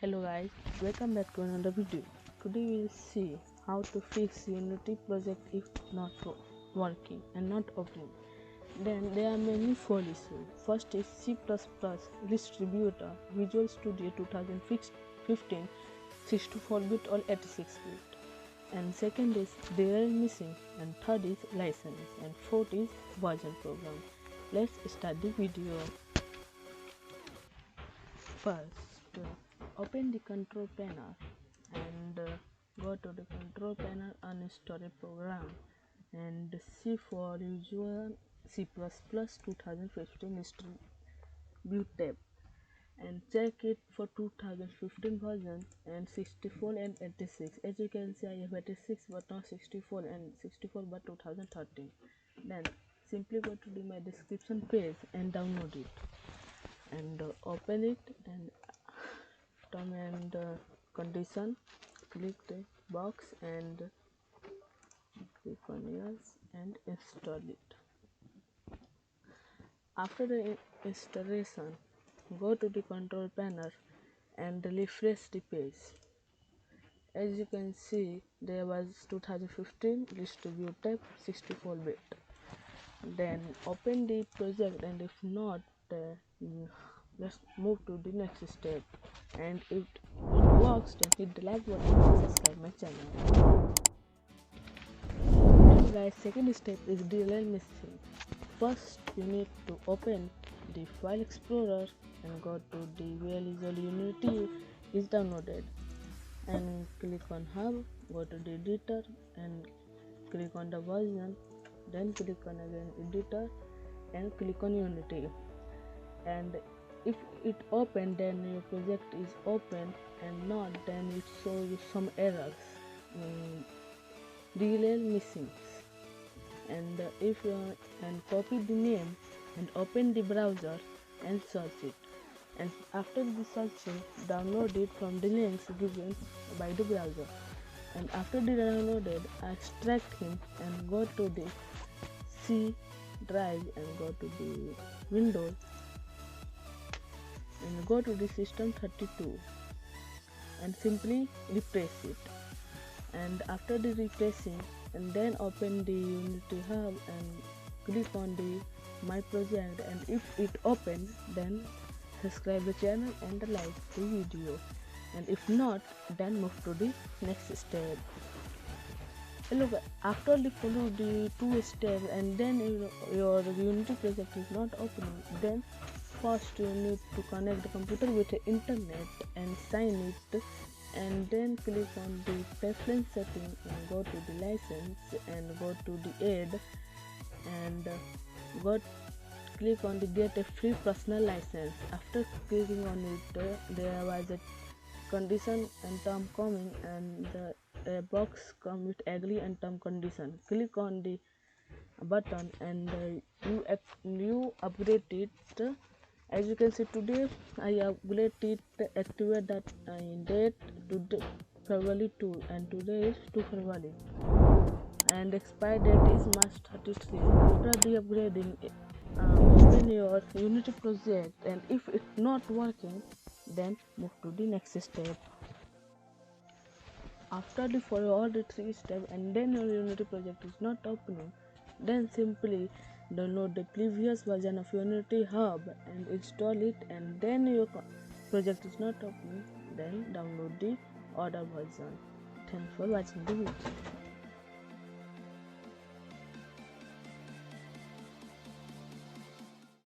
Hello guys, welcome back to another video. Today we will see how to fix Unity project if not working and not opening. Then there are many fault issues. First is C++ restributor Visual Studio 2015 64-bit or 86-bit. And second is Dll Missing, and third is license, and fourth is version program. Let's start the video. First, open the control panel and go to the control panel, uninstall a program and see for usual C++ 2015 restributed and check it for 2015 version and 64 and 86. As you can see, I have 86 but not 64 and 64 but 2013. Then simply go to my description page and download it and open it and term and condition, click the box and click on yes and install it. After the installation, go to the control panel and refresh the page. As you can see, there was 2015 distributed 64-bit. Then open the project, and if not, let's move to the next step. And if it works, then hit the like button and subscribe my channel. And guys, second step is Dll Missing. First, you need to open the file explorer and go to the where Visual Unity is downloaded and click on Hub. Go to the editor and click on the version. Then click on again editor and click on Unity. And if it open, then your project is open, and not, then it shows you some errors. Dll Missing. And if you and copy the name and open the browser and search it. And after the searching, download it from the links given by the browser. And after the downloaded, extract him and go to the C drive and go to the Windows and go to the system 32 and simply replace it. And after the replacing, and then open the Unity Hub and click on the My Project, and if it opens, then subscribe the channel and like the video, and if not, then move to the next step. Look, after you follow the two steps and then your Unity project is not opening, then first you need to connect the computer with the internet and sign it, and then click on the preference setting and go to the license and go to the add and click on the get a free personal license. After clicking on it, there was a condition and term coming, and a box come with agree and term condition. Click on the button and you upgrade it. As you can see, today I upgrade it, activate that date to February 2, and today is 2 February, and expire date is March 33. After the upgrading, open your Unity project, and if it's not working, then move to the next step. After the follow all the three steps and then your Unity project is not opening, then simply download the previous version of Unity Hub and install it, and then your project is not opening, then download the other version. Thanks for watching the video.